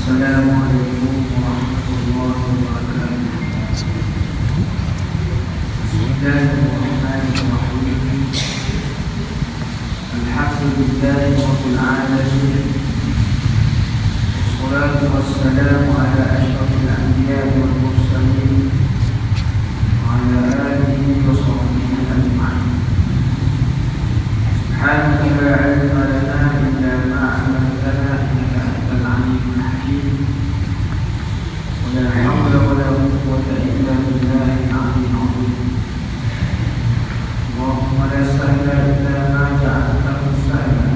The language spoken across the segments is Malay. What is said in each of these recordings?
السلام عليكم ورحمة الله وبركاته. بسم الله الرحمن الرحيم. الحمد لله رب العالمين، والصلاة والسلام على أشرف الأنبياء والمرسلين وعلى آله وصحبه أجمعين. سبحانك لا علم لنا إلا ما علمتنا إنك أنت العليم الحكيم، ولا حول ولا قوة إلا بالله العلي العظيم. اللهم لا سهل إلا ما جعلته سهلا.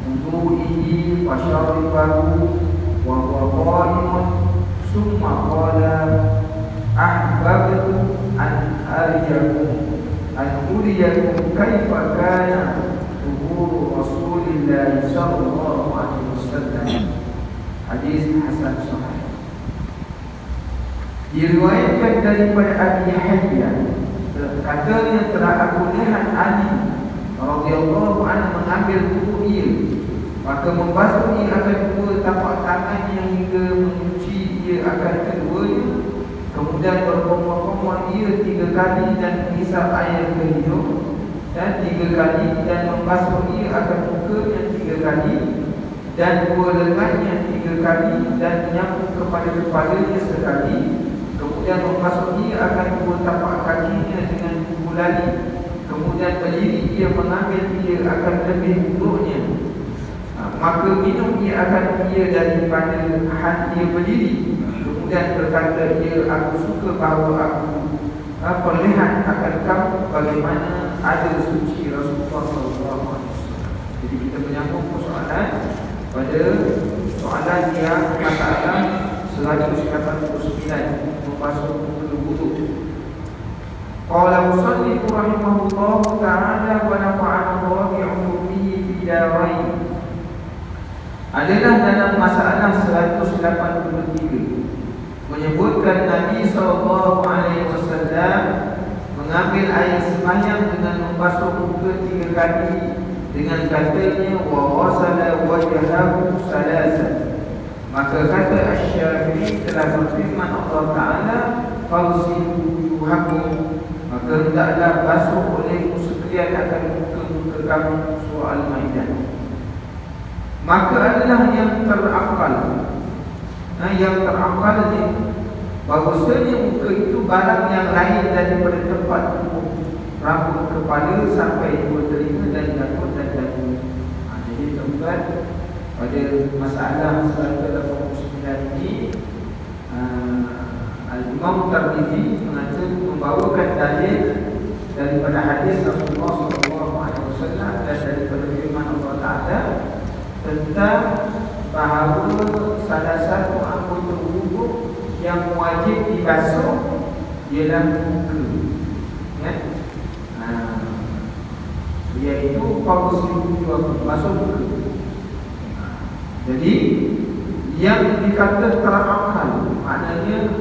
وضوئه فشربه وهو قائم ثم قال: أحببت أن أريكم كيف كان ظهور رسول الله صلى الله عليه وسلم. Hadis hasan sahih. Diriwayatkan daripada Abi Hayyan, katanya telah aku lihat Ali radhiyallahu anhu mengambil tubuh ia, maka membasuh ia akan kedua tapak tangannya hingga mencuci ia akan keduanya, kemudian berkomor-komor ia 3 kali dan menghisap air ke hidung dan 3 kali, dan membasuh ia akan mukanya 3 kali dan 2 lengannya 3 kali, dan menyapu kepada kepalanya sekali, kemudian membasuh ia akan 2 tapak kakinya dengan 2 lali, kemudian berdiri ia mengambil ia akan lebih buruknya, maka minum ia akan ia daripada hati ia berdiri, kemudian berkata ia, aku suka bahawa aku perlihat akan kamu bagaimana ada suci Rasulullah SAW. Jadi kita menyambung persoalan pada soalan yang masalah 189 membasuh wuduk. Qala musannif rahimahullah ta'ala wa nafa'ana Allah bi'ulumihi fi darain. Adalah dalam masalah 183 menyebutkan Nabi SAW mengambil air sembahyang dengan membasuh muka 3 kali dengan katanya wa wasala wajhahu salasa. Maka kata Asy-Syafi'i telah berfirman Allah Ta'ala, fawsilu wujuhakum, maka hendaklah basuh olehmu sekalian akan muka-muka kamu. Surah Al-Maidah. Maka adalah yang terakal, yang terakal ni bahawasanya muka itu barang yang lain daripada tempat tumbuh rambut kepala sampai 2 telinga dan janggut dan dagu. Jadi tuan-tuan, pada masalah 189 ini Al-Imam Tirmizi membawakan dalil daripada hadis Rasulullah SAW dan daripada firman Allah Ta'ala tentang bahawa salah satu anggota wuduk yang wajib dibasuh ialah muka, ya? Iaitu fawsilu basuh muka. Jadi yang dikata terakal, maknanya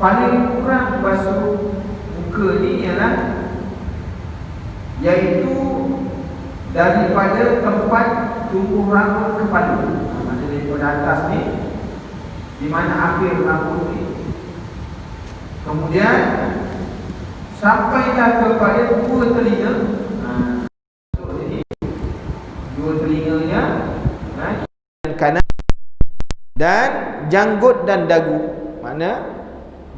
paling kurang basuh muka ni ialah iaitu daripada tempat tumbuh rambut kepala, maksudnya daripada atas ni, di mana akhir rambut ni, kemudian sampailah kepada 2 telinga. Sini 2 telinganya, kanan, dan janggut dan dagu. Mana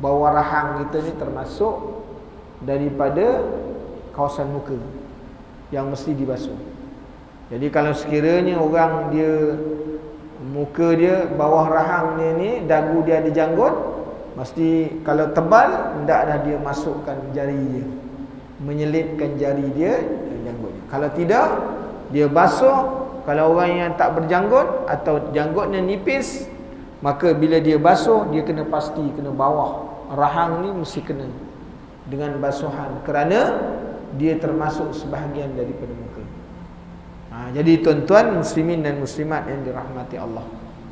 bawah rahang kita ni termasuk daripada kawasan muka yang mesti dibasuh. Jadi kalau sekiranya orang dia muka dia bawah rahang dia ni, dagu dia ada janggut, mesti kalau tebal hendaklah dia masukkan jari dia, menyelitkan jari dia dalam janggut dia. Kalau tidak, dia basuh. Kalau orang yang tak berjanggut atau janggutnya nipis, maka bila dia basuh, dia kena pasti kena bawah rahang ni mesti kena dengan basuhan, kerana dia termasuk sebahagian daripada muka. Jadi tuan-tuan muslimin dan muslimat yang dirahmati Allah,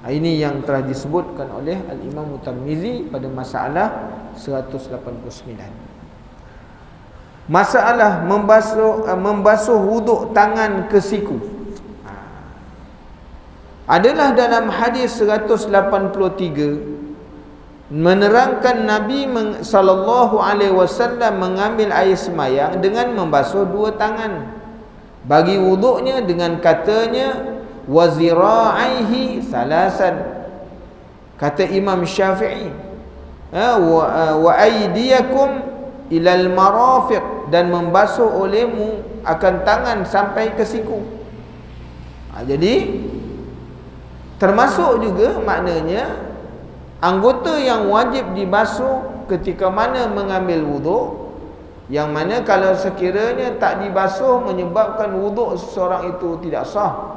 ini yang telah disebutkan oleh Al-Imam Tirmizi pada masalah 189. Masalah membasuh wuduk tangan ke siku. adalah dalam hadis 183 menerangkan Nabi sallallahu alaihi wasallam mengambil air semayang dengan membasuh dua tangan bagi wuduknya dengan katanya wazira'aihi salasan. Kata Imam Syafi'i, wa aydiyakum ilal marafiq, dan membasuh olehmu akan tangan sampai ke siku. Jadi termasuk juga maknanya anggota yang wajib dibasuh ketika mana mengambil wuduk, yang mana kalau sekiranya tak dibasuh menyebabkan wuduk seseorang itu tidak sah,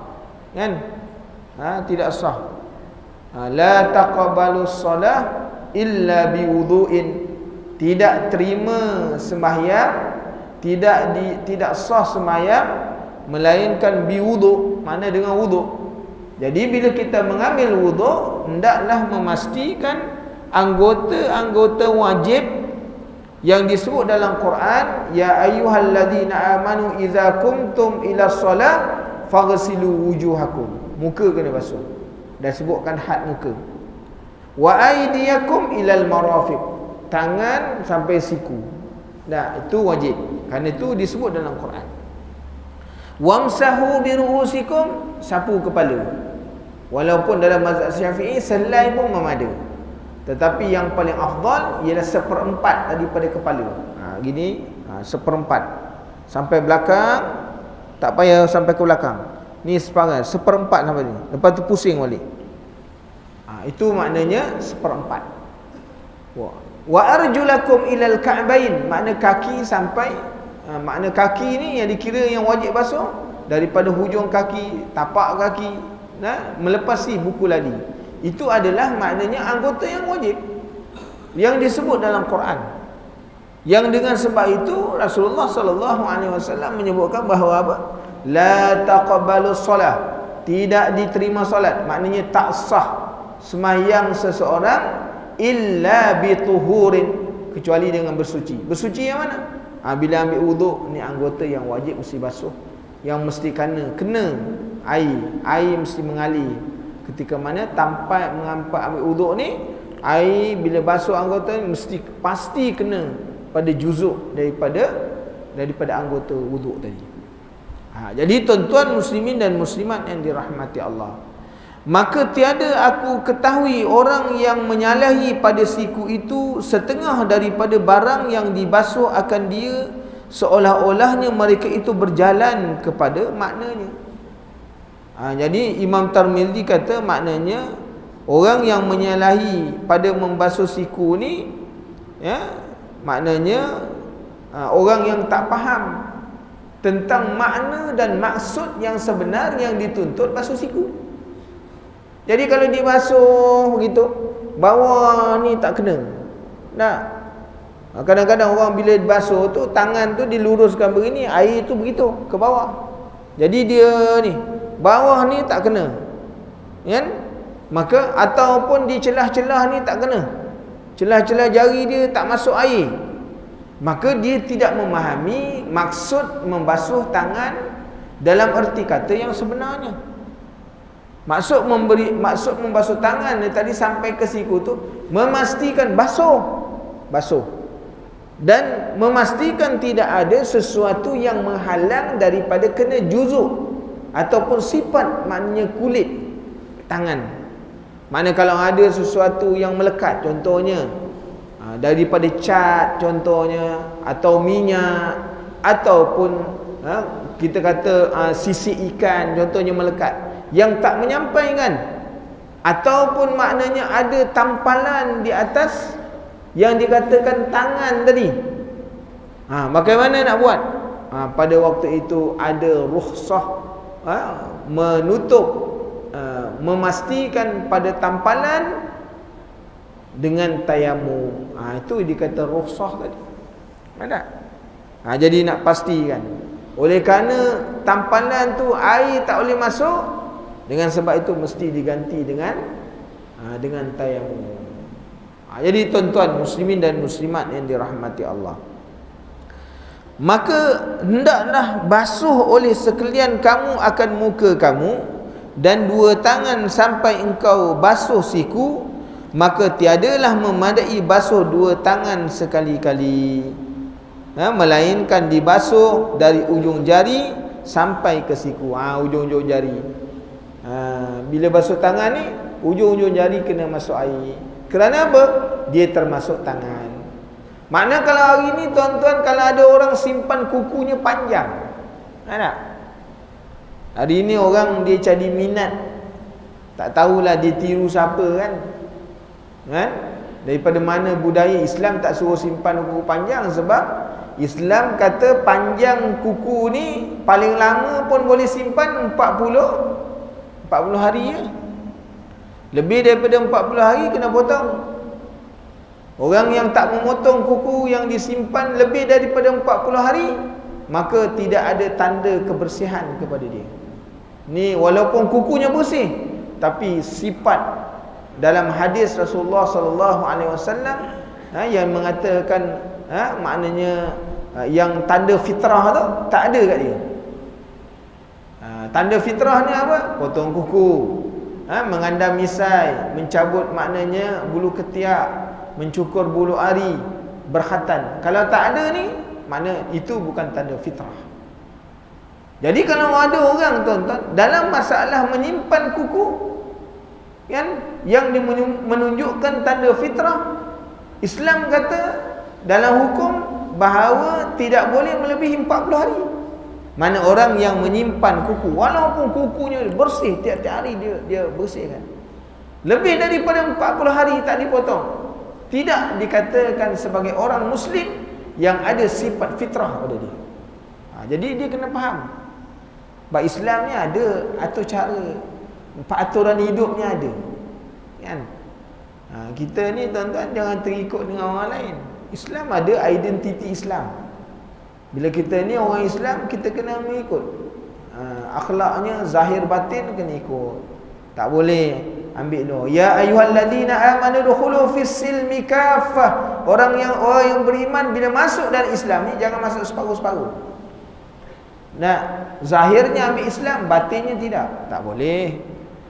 kan? Tidak sah. La taqabbalu shalah illa biwudu'in. Tidak terima sembahyang, tidak sah sembahyang melainkan biwuduk, makna dengan wuduk. Jadi bila kita mengambil wuduk, hendaklah memastikan anggota-anggota wajib yang disebut dalam Quran, ya ayyuhalladzina amanu idza kumtum ila shalah faghsilu wujuhakum. Muka kena basuh. Dah sebutkan had muka. Wa aydiyakum ilal marafiq. Tangan sampai siku. Nah, itu wajib. Kerana itu disebut dalam Quran. Wamsahu biru'usikum, sapu kepala. Walaupun dalam mazhab Syafi'i selai pun memada, tetapi yang paling afdal ialah seperempat daripada kepala. Gini, seperempat sampai belakang, tak payah sampai ke belakang. Ni separuh, seperempat sampai ni. Lepas tu pusing balik. Itu maknanya seperempat. Wa arjulakum ilal ka'bain, makna kaki sampai makna kaki ni yang dikira yang wajib basuh daripada hujung kaki, tapak kaki, melepasi buku lali. Itu adalah maknanya anggota yang wajib yang disebut dalam Quran. Yang dengan sebab itu Rasulullah sallallahu alaihi wasallam menyebutkan bahawa apa? La taqabbalu shalah, tidak diterima solat, maknanya tak sah sembahyang seseorang illa bituhurin, kecuali dengan bersuci. Bersuci yang mana? Bila ambil wuduk ni anggota yang wajib mesti basuh, yang mesti kena air mesti mengalir. Ketika mana tanpa ambil wuduk ni, air bila basuh anggota ni mesti pasti kena pada juzuk daripada anggota wuduk tadi. Jadi tuan-tuan muslimin dan muslimat yang dirahmati Allah, maka tiada aku ketahui orang yang menyalahi pada siku itu setengah daripada barang yang dibasuh akan dia, seolah-olahnya mereka itu berjalan kepada maknanya. Jadi Imam Tirmizi kata maknanya orang yang menyalahi pada membasuh siku ni, maknanya orang yang tak faham tentang makna dan maksud yang sebenar yang dituntut basuh siku. Jadi kalau dibasuh begitu, bawah ni tak kena. Kadang-kadang orang bila basuh tu, tangan tu diluruskan begini, air tu begitu ke bawah. Jadi dia ni, bawah ni tak kena, kan? Maka ataupun di celah-celah ni tak kena, celah-celah jari dia tak masuk air, maka dia tidak memahami maksud membasuh tangan dalam erti kata yang sebenarnya. Maksud membasuh tangan ni tadi sampai ke siku tu memastikan basuh dan memastikan tidak ada sesuatu yang menghalang daripada kena juzuk ataupun sifat, maknanya kulit tangan. Mana kalau ada sesuatu yang melekat, contohnya daripada cat contohnya, atau minyak, ataupun kita kata sisik ikan contohnya melekat yang tak menyampaikan, ataupun maknanya ada tampalan di atas yang dikatakan tangan tadi, bagaimana nak buat? Pada waktu itu ada rukhsah menutup, memastikan pada tampalan dengan tayamum. Itu dikata rukhsah tadi. Ada. Jadi nak pastikan. Oleh kerana tampalan tu air tak boleh masuk, dengan sebab itu mesti diganti dengan tayamum. Jadi tuan-tuan muslimin dan muslimat yang dirahmati Allah, maka hendaklah basuh oleh sekalian kamu akan muka kamu dan dua tangan sampai engkau basuh siku, maka tiadalah memadai basuh dua tangan sekali-kali, melainkan dibasuh dari ujung jari sampai ke siku. Ujung-ujung jari. Bila basuh tangan ni, ujung-ujung jari kena masuk air. Kerana apa? Dia termasuk tangan. Makna kalau hari ni tuan-tuan, kalau ada orang simpan kukunya panjang, tak? Hari ni orang dia jadi minat, tak tahulah dia tiru siapa kan? Daripada mana budaya Islam tak suruh simpan kuku panjang? Sebab Islam kata panjang kuku ni paling lama pun boleh simpan 40 hari ya. Lebih daripada 40 hari kena potong. Orang yang tak memotong kuku yang disimpan lebih daripada 40 hari, maka tidak ada tanda kebersihan kepada dia. Ni walaupun kukunya bersih, tapi sifat dalam hadis Rasulullah sallallahu alaihi wasallam yang mengatakan maknanya yang tanda fitrah tu tak ada kat dia. Tanda fitrah ni apa? Potong kuku, mengandam misai, mencabut maknanya bulu ketiak, mencukur bulu ari, berkhatan. Kalau tak ada ni, makna itu bukan tanda fitrah. Jadi kalau ada orang tuan-tuan dalam masalah menyimpan kuku kan, yang menunjukkan tanda fitrah, Islam kata dalam hukum bahawa tidak boleh melebihi 40 hari. Mana orang yang menyimpan kuku, walaupun kukunya bersih, tiap-tiap hari dia bersihkan, lebih daripada 40 hari tak dipotong, tidak dikatakan sebagai orang Muslim yang ada sifat fitrah pada dia. Jadi dia kena faham bahawa Islam ni ada atur cara, peraturan hidupnya ada kan? Kita ni tuan-tuan jangan terikut dengan orang lain. Islam ada identiti Islam. Bila kita ni orang Islam, kita kena mengikut akhlaknya, zahir batin kena ikut. Tak boleh ambil doa. Ya ayyuhallazina amanu dukhulu fis silmi kaffah. Orang yang beriman bila masuk dalam Islam ni jangan masuk separuh-separuh. Zahirnya ambil Islam, batinnya tidak, tak boleh.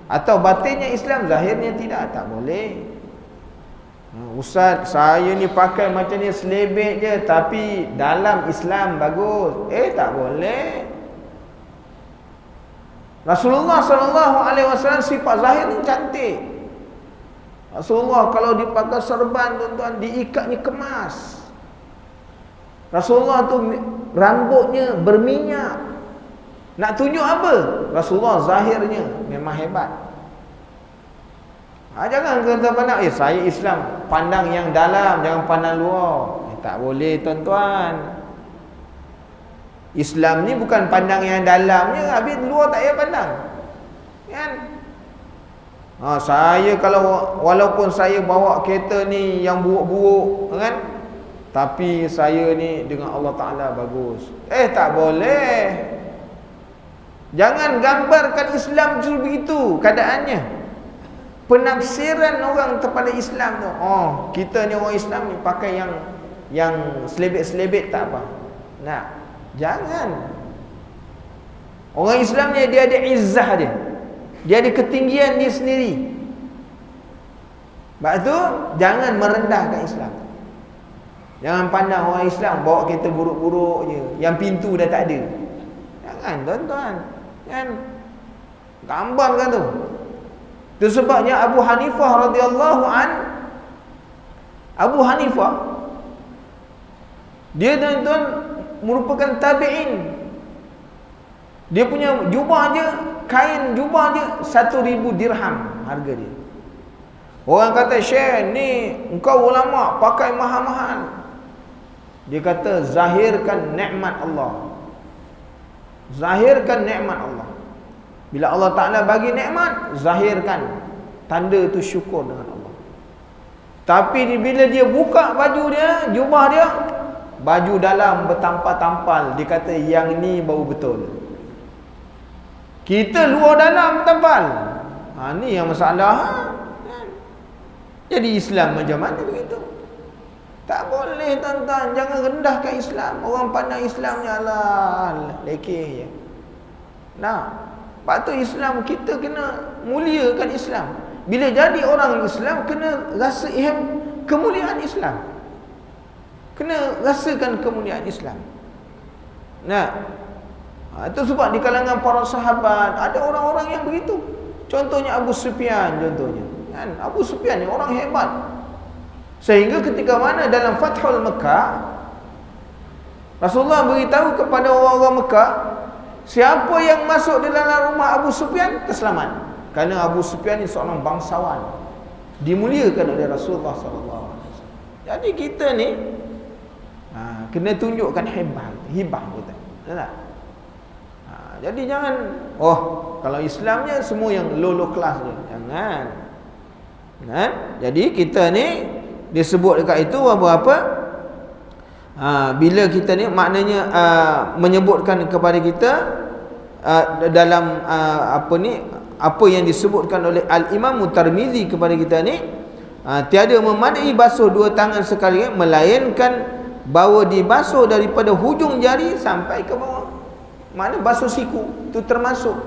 Atau batinnya Islam, zahirnya tidak, tak boleh. Ustaz, saya ni pakai macam ni selebek je, tapi dalam Islam bagus. Tak boleh. Rasulullah SAW sifat zahir ni cantik. Rasulullah kalau dipakai serban tuan-tuan, diikatnya kemas. Rasulullah tu rambutnya berminyak. Nak tunjuk apa? Rasulullah zahirnya memang hebat. Jangan kata pandang, saya Islam, pandang yang dalam, jangan pandang luar. Tak boleh tuan-tuan. Islam ni bukan pandang yang dalamnya, habis luar tak payah pandang. Kan? Saya kalau walaupun saya bawa kereta ni yang buruk-buruk kan, tapi saya ni dengan Allah Ta'ala bagus. Tak boleh. Jangan gambarkan Islam justru begitu keadaannya. Penafsiran orang kepada Islam tu, kita ni orang Islam ni pakai yang selebet-selebet tak apa. Jangan. Orang Islam ni dia ada izzah dia. Dia ada ketinggian dia sendiri. Sebab tu jangan merendahkan Islam. Jangan pandang orang Islam bawa kereta buruk-buruk je, yang pintu dah tak ada. Jangan tuan-tuan. Kan gambarkan tu. Itu sebabnya Abu Hanifah radhiyallahu an, Abu Hanifah dia tuan-tuan merupakan tabi'in. Dia punya jubah je, kain jubah je 1,000 dirham harga dia. Orang kata, "Syekh, ni engkau ulama pakai mahal-mahal." Dia kata, zahirkan nikmat Allah. Zahirkan nikmat Allah. Bila Allah Ta'ala bagi nikmat, zahirkan. Tanda tu syukur dengan Allah. Tapi bila dia buka baju dia, jubah dia, baju dalam bertampal-tampal, dia kata yang ni baru betul. Kita luar dalam bertampal. Ni yang masalah. Jadi Islam macam mana begitu? Tak boleh tuan-tuan, jangan rendahkan Islam. Orang pandang Islam ni alah lekeh je. Sebab tu Islam kita kena muliakan Islam. Bila jadi orang Islam kena rasa kemuliaan Islam. Kena rasakan kemuliaan Islam. Nah, itu sebab di kalangan para sahabat ada orang-orang yang begitu. Contohnya Abu Sufyan contohnya. Kan? Abu Sufyan ni orang hebat. Sehingga ketika mana dalam Fathul Mekah, Rasulullah beritahu kepada orang-orang Mekah, siapa yang masuk di dalam rumah Abu Sufyan terselamat. Kerana Abu Sufyan ni seorang bangsawan, dimuliakan oleh Rasulullah SAW. Jadi kita ni kena tunjukkan hibah kita. Tak? Jadi jangan kalau Islamnya semua yang low class je. Jangan. Kan? Jadi kita ni disebut dekat itu apa-apa. Bila kita ni maknanya menyebutkan kepada kita dalam apa yang disebutkan oleh Al-Imam Tirmizi kepada kita ni, tiada memadai basuh dua tangan sekali, melainkan bahawa dibasuh daripada hujung jari sampai ke bawah. Mana basuh siku itu termasuk.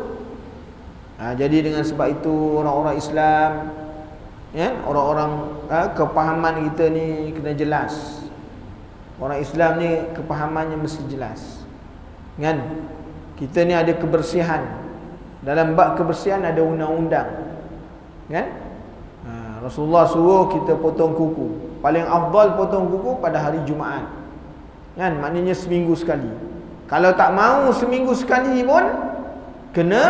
Jadi dengan sebab itu orang-orang Islam, ya, orang-orang kepahaman kita ni kena jelas. Orang Islam ni kepahamannya mesti jelas. Kan? Kita ni ada kebersihan. Dalam bab kebersihan ada undang-undang. Kan? Rasulullah suruh kita potong kuku. Paling afdal potong kuku pada hari Jumaat. Kan? Maknanya seminggu sekali. Kalau tak mau seminggu sekali pun kena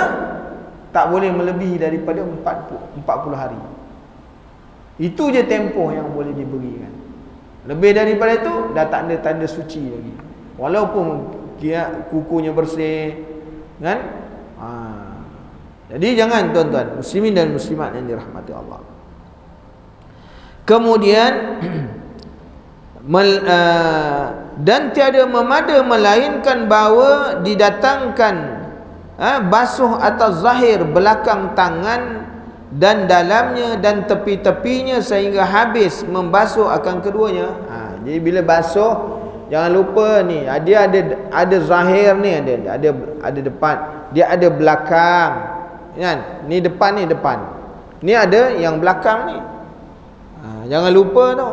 tak boleh melebihi daripada 40 hari. Itu je tempoh yang boleh diberikan. Lebih daripada itu dah tak ada tanda suci lagi. Walaupun kukunya bersih, kan? Jadi jangan tuan-tuan muslimin dan muslimat yang dirahmati Allah. Kemudian dan tiada memada melainkan bahawa didatangkan basuh atas zahir belakang tangan dan dalamnya dan tepi-tepinya sehingga habis membasuh akan keduanya. Jadi bila basuh jangan lupa ni, dia ada zahir ni, ada depan, dia ada belakang. Kan? Ni depan ni depan. Ni ada yang belakang ni. Jangan lupa tu.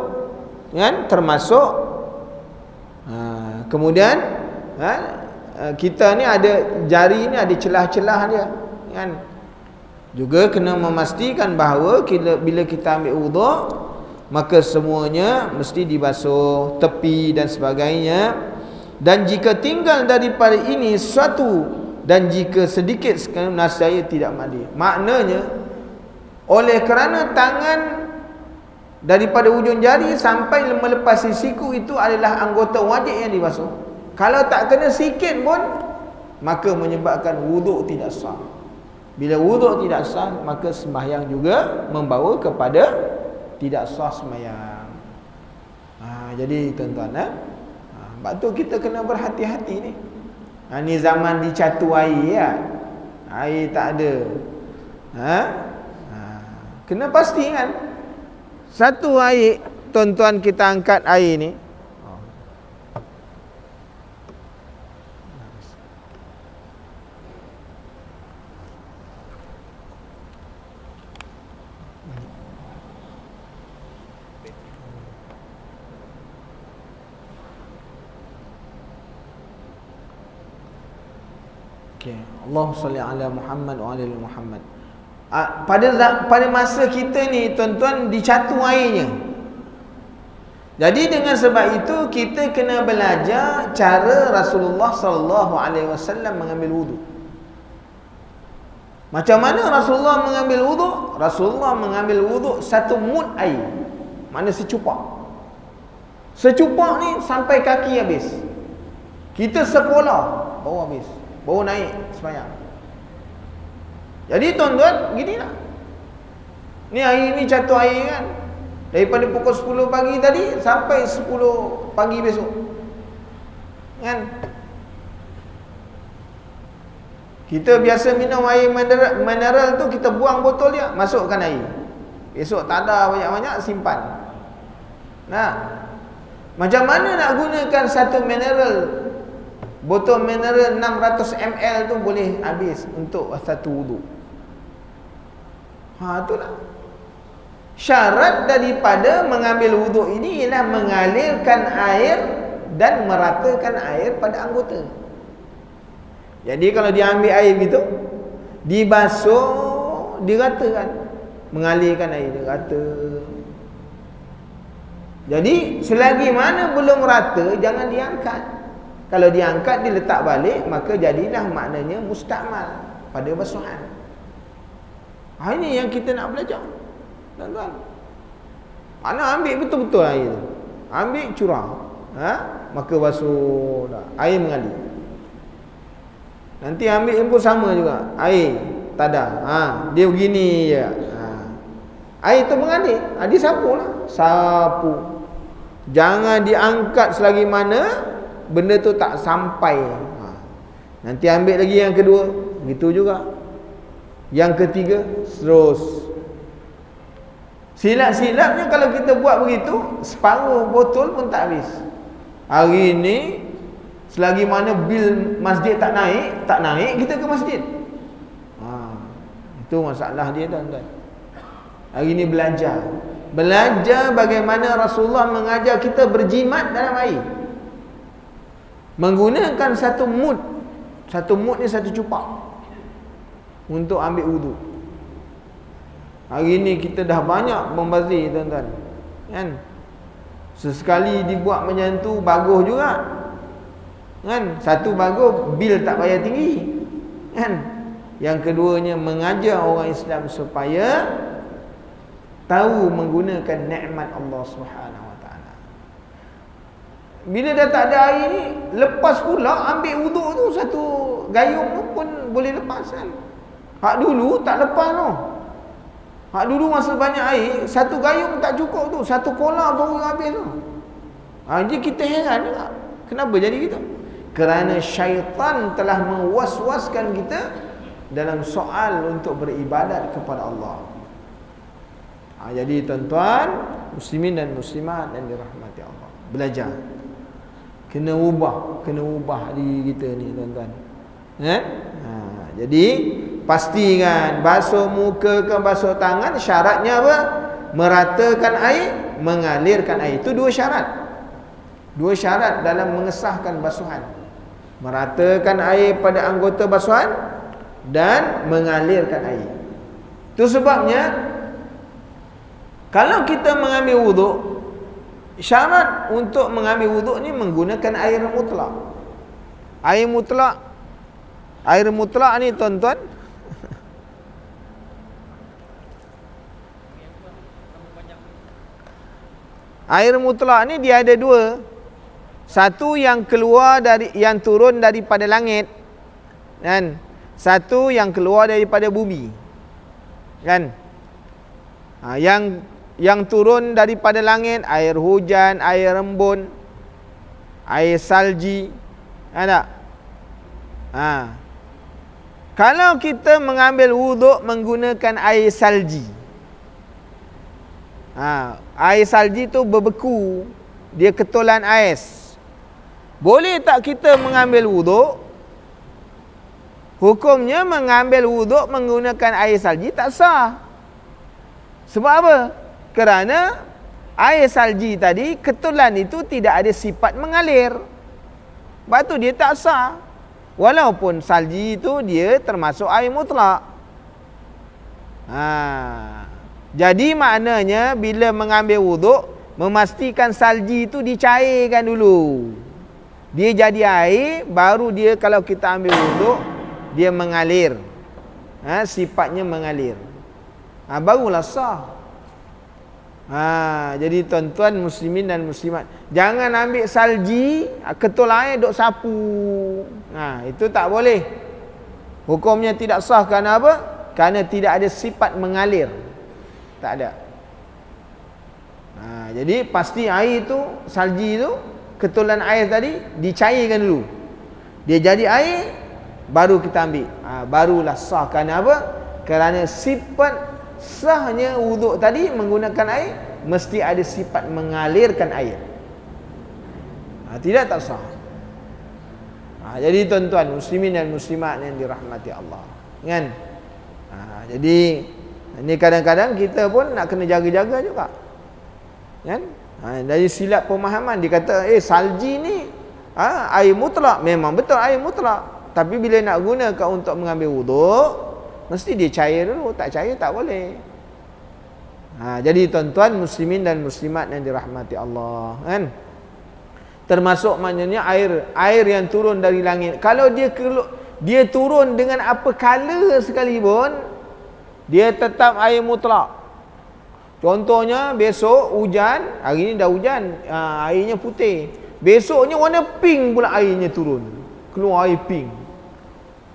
Kan? Termasuk kemudian kita ni ada jari ni ada celah-celah dia. Kan? Juga kena memastikan bahawa bila kita ambil wuduk, maka semuanya mesti dibasuh, tepi dan sebagainya. Dan jika tinggal daripada ini suatu, dan jika sedikit nasaya tidak mandi. Maknanya oleh kerana tangan daripada ujung jari sampai melepasi siku itu adalah anggota wajib yang dibasuh. Kalau tak kena sikit pun maka menyebabkan wuduk tidak sah. Bila wuduk tidak sah, maka sembahyang juga membawa kepada tidak sah sembahyang. Jadi tuan-tuan, sebab tu kita kena berhati-hati ni. Ni zaman dicatu air ya. Air tak ada. Kena pastikan satu air, tuan-tuan, kita angkat air ni. Allahumma salli ala Muhammad wa ala Muhammad. Pada masa kita ni tuan-tuan dicatu airnya. Jadi dengan sebab itu kita kena belajar cara Rasulullah sallallahu alaihi wasallam mengambil wuduk. Macam mana Rasulullah mengambil wuduk? Rasulullah mengambil wuduk satu mud air. Mana secupak. Secupak ni sampai kaki habis. Kita sekolah baru habis. Baru naik sembahyang. Jadi tuan-tuan, gini lah. Ni air ni catu air kan. Daripada pukul 10 pagi tadi sampai 10 pagi besok. Kan? Kita biasa minum air mineral tu, kita buang botol dia, masukkan air. Besok tak ada banyak-banyak, simpan. Nah, macam mana nak gunakan satu mineral botol mineral 600 ml tu boleh habis untuk satu wuduk. Itulah syarat daripada mengambil wuduk ini ialah mengalirkan air dan meratakan air pada anggota. Jadi kalau diambil air gitu, dibasuh, diratakan, mengalirkan air dirata. Jadi selagi mana belum rata, jangan diangkat. Kalau diangkat, diletak balik, maka jadilah maknanya mustakmal pada basuhan. Ini yang kita nak belajar, tuan-tuan. Mana ambil betul-betul air tu, ambil curah, maka basuh dah, air mengalir. Nanti ambil pun sama juga, air tadah, dia begini je, air tu mengalir, disapu lah, sapu. Jangan diangkat selagi mana benda tu tak sampai. Nanti ambil lagi yang kedua, begitu juga. Yang ketiga, terus. Silap-silapnya kalau kita buat begitu, separuh botol pun tak habis. Hari ni selagi mana bil masjid tak naik, kita ke masjid. Itu masalah dia, tuan-tuan. Hari ni belajar bagaimana Rasulullah mengajar kita berjimat dalam air, menggunakan satu mud ni satu cupak untuk ambil wuduk. Hari ni kita dah banyak membazir, tuan-tuan, kan? Sesekali dibuat macam tu bagus juga, kan? Satu bagus, bil tak payah tinggi, kan? Yang keduanya mengajar orang Islam supaya tahu menggunakan nikmat Allah Subhanahu Wa Taala. Bila dah tak ada air ni, lepas pula ambil wuduk tu, satu gayung tu pun boleh lepas, kan? Hak dulu tak lepas tu. Hak dulu masa banyak air, satu gayung tak cukup tu, satu kola baru habis tu. Jadi kita heran juga, kenapa jadi gitu? Kerana syaitan telah mewaswaskan kita dalam soal untuk beribadat kepada Allah. Jadi tuan-tuan, muslimin dan muslimat yang dirahmati Allah, belajar. Kena ubah diri kita ni, tuan-tuan. Jadi pastikan basuh muka ke basuh tangan, syaratnya apa? Meratakan air, mengalirkan air. Itu dua syarat. Dua syarat dalam mengesahkan basuhan. Meratakan air pada anggota basuhan dan mengalirkan air. Itu sebabnya kalau kita mengambil wuduk, syarat untuk mengambil wuduk ni menggunakan air mutlak. Air mutlak ni, tuan-tuan, air mutlak ni dia ada dua. Satu yang keluar yang turun daripada langit, kan? Satu yang keluar daripada bumi, kan? Yang turun daripada langit, air hujan, air embun, air salji, ada. Kalau kita mengambil wuduk menggunakan air salji, air salji tu berbeku, dia ketulan ais. Boleh tak kita mengambil wuduk? Hukumnya mengambil wuduk menggunakan air salji tak sah. Sebab apa? Kerana air salji tadi, ketulan itu tidak ada sifat mengalir. Sebab tu dia tak sah. Walaupun salji itu dia termasuk air mutlak. Jadi maknanya bila mengambil wuduk, memastikan salji itu dicairkan dulu. Dia jadi air, baru dia kalau kita ambil wuduk, dia mengalir. Sifatnya mengalir. Barulah sah. Jadi tuan-tuan muslimin dan muslimat, jangan ambil salji, ketul air duk sapu. Itu tak boleh. Hukumnya tidak sah. Kerana apa? Kerana tidak ada sifat mengalir. Tak ada. Jadi pasti air itu, salji itu, ketulan air tadi dicairkan dulu. Dia jadi air, baru kita ambil. Barulah sah. Kerana apa? Kerana sifat sahnya wuduk tadi menggunakan air mesti ada sifat mengalirkan air. Tidak tak sah. Jadi tuan-tuan muslimin dan muslimat yang dirahmati Allah, kan? Jadi ini kadang-kadang kita pun nak kena jaga-jaga juga, kan? Dari silap pemahaman dia kata salji ni air mutlak. Memang betul air mutlak, tapi bila nak gunakan untuk mengambil wuduk mesti dia cair dulu. Tak cair tak boleh. Jadi tuan-tuan muslimin dan muslimat yang dirahmati Allah, kan? Termasuk maknanya air yang turun dari langit. Kalau dia turun dengan apa kala sekalipun, dia tetap air mutlak. Contohnya besok hujan, hari ni dah hujan, airnya putih. Besoknya warna pink pula airnya turun. Keluar air pink.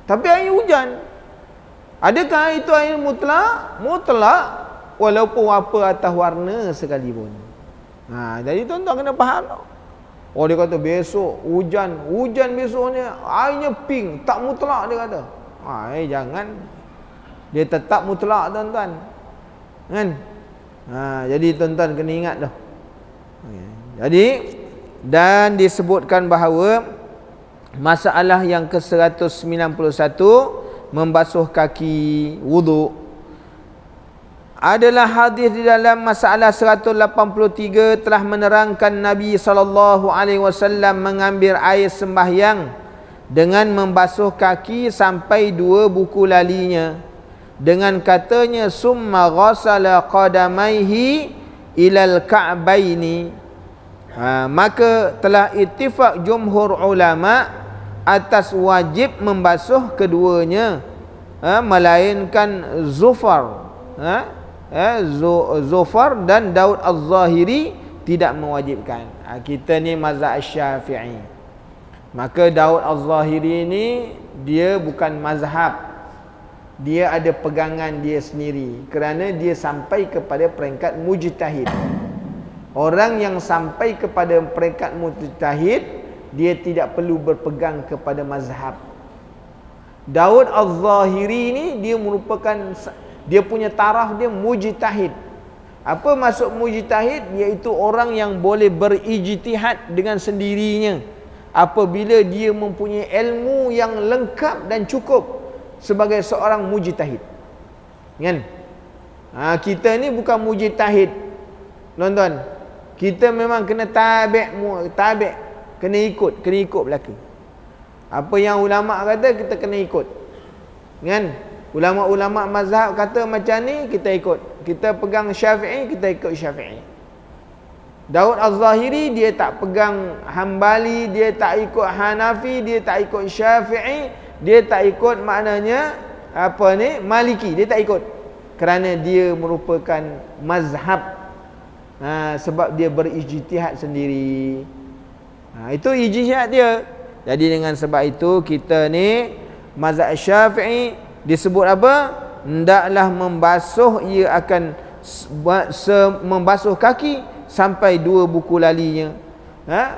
Tapi air hujan. Adakah itu air mutlak? Mutlak walaupun apa atas warna sekalipun. Jadi tuan-tuan kena faham tau. Dia kata besok hujan besoknya airnya pink, tak mutlak dia kata. Jangan. Dia tetap mutlak tuan-tuan. Kan? Jadi tuan-tuan kena ingat dah. Jadi dan disebutkan bahawa masalah yang ke-191 membasuh kaki wuduk adalah hadis di dalam masalah 183 telah menerangkan Nabi SAW mengambil air sembahyang dengan membasuh kaki sampai 2 buku lalinya, dengan katanya summa ghasala qadamaihi ilal ka'baini. Maka telah ittifaq jumhur ulama atas wajib membasuh keduanya, melainkan Zufar dan Daud Az-Zahiri tidak mewajibkan. Kita ni mazhab Syafi'i. Maka Daud Az-Zahiri ni dia bukan mazhab. Dia ada pegangan dia sendiri, kerana dia sampai kepada peringkat mujtahid. Orang yang sampai kepada peringkat mujtahid, dia tidak perlu berpegang kepada mazhab. Daud Az-Zahiri ni dia merupakan, dia punya taraf dia mujtahid. Apa maksud mujtahid? Iaitu orang yang boleh berijtihad dengan sendirinya apabila dia mempunyai ilmu yang lengkap dan cukup sebagai seorang mujtahid, kan? Kita ni bukan mujtahid, tuan-tuan. Kita memang kena tabi', kena ikut belaka. Apa yang ulama kata kita kena ikut, kan? Ulama-ulama mazhab kata macam ni, kita ikut. Kita pegang Syafi'i, kita ikut Syafi'i. Daud Az-Zahiri dia tak pegang Hambali, dia tak ikut Hanafi, dia tak ikut Syafi'i, dia tak ikut maknanya Maliki, dia tak ikut. Kerana dia merupakan mazhab. Sebab dia berijtihad sendiri. Itu ijtihad dia. Jadi dengan sebab itu kita ni mazhab Syafi'i disebut apa? Hendaklah membasuh, ia akan membasuh kaki sampai 2 buku lalinya.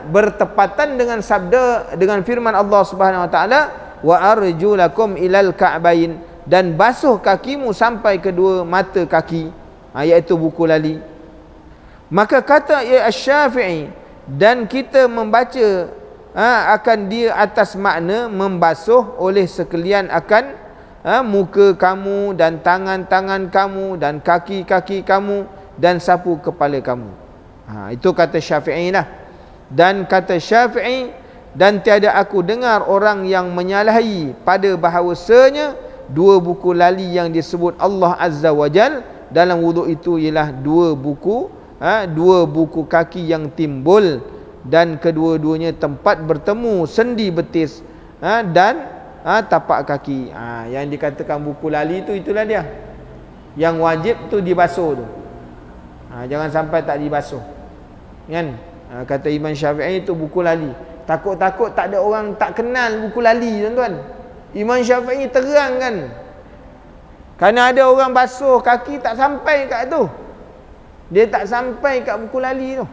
Bertepatan dengan sabda, dengan firman Allah Subhanahu Wa Taala, wa arjulakum ilal ka'bain, dan basuh kakimu sampai kedua mata kaki, iaitu buku lali. Maka kata Asy-Syafi'i, dan kita membaca akan dia atas makna membasuh oleh sekalian akan muka kamu dan tangan-tangan kamu dan kaki-kaki kamu dan sapu kepala kamu. Itu kata Syafi'i lah. Dan kata Syafi'i, dan tiada aku dengar orang yang menyalahi pada bahawasanya 2 buku lali yang disebut Allah Azza wa Jal dalam wuduk itu ialah 2 buku kaki yang timbul dan kedua-duanya tempat bertemu sendi betis dan tapak kaki. Yang dikatakan buku lali itu, itulah dia. Yang wajib tu dibasuh tu. Jangan sampai tak dibasuh, kan? Kata Imam Syafi'i itu buku lali. Takut-takut tak ada orang tak kenal buku lali, tuan-tuan. Imam Syafi'i terang kan. Kerana ada orang basuh kaki tak sampai kat tu. Dia tak sampai kat buku lali tu.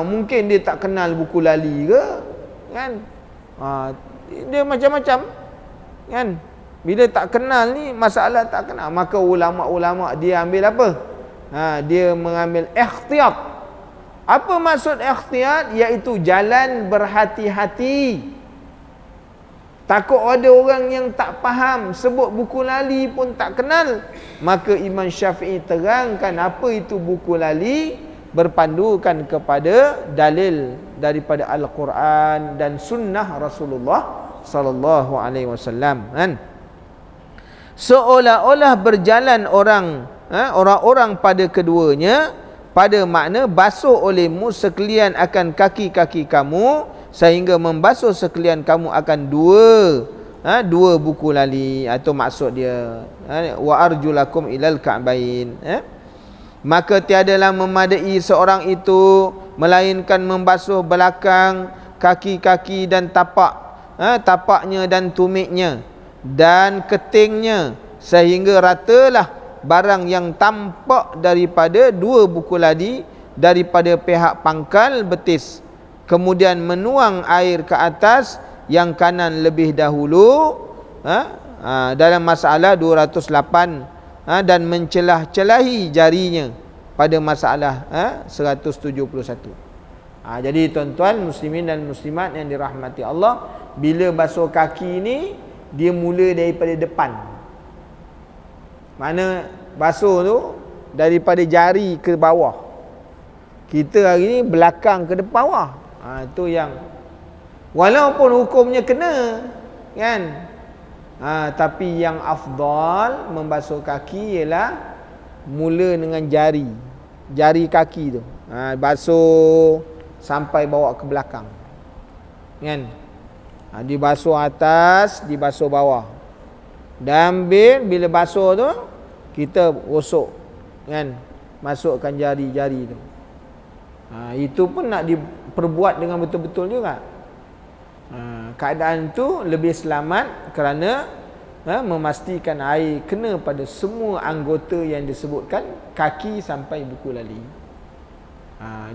Mungkin dia tak kenal buku lali ke, kan? Dia macam-macam, kan? Bila tak kenal ni, masalah tak kenal, maka ulama-ulama dia ambil apa? Dia mengambil ikhtiyat. Apa maksud ikhtiyat? Iaitu jalan berhati-hati Takut ada orang yang tak faham, sebut buku lali pun tak kenal. Maka Imam Syafi'i terangkan apa itu buku lali, berpandukan kepada dalil daripada Al-Quran dan sunnah Rasulullah sallallahu alaihi wasallam, kan? Seolah-olah berjalan orang-orang pada keduanya, pada makna basuh olehmu sekalian akan kaki-kaki kamu, sehingga membasuh sekalian kamu akan dua buku lali. Atau maksud dia wa arjulakum ilal ka'bain. Maka tiadalah memadai seorang itu melainkan membasuh belakang kaki-kaki dan tapaknya dan tumitnya dan ketingnya, sehingga ratalah barang yang tampak daripada dua buku lali daripada pihak pangkal betis, kemudian menuang air ke atas yang kanan lebih dahulu, dalam masalah 208, dan mencelah-celahi jarinya pada masalah 171. Jadi tuan-tuan muslimin dan muslimat yang dirahmati Allah, bila basuh kaki ni dia mula daripada depan. Mana basuh tu daripada jari ke bawah. Kita hari ni belakang ke depan bawah. Itu yang walaupun hukumnya kena, kan? Tapi yang afdal membasuh kaki ialah mula dengan jari kaki tu. Basuh sampai bawa ke belakang, kan? Dibasuh atas, dibasuh bawah. Dan bila basuh tu kita gosok, kan? Masukkan jari-jari tu. Itu pun nak diperbuat dengan betul-betul juga. Keadaan tu lebih selamat kerana memastikan air kena pada semua anggota yang disebutkan, kaki sampai buku lali.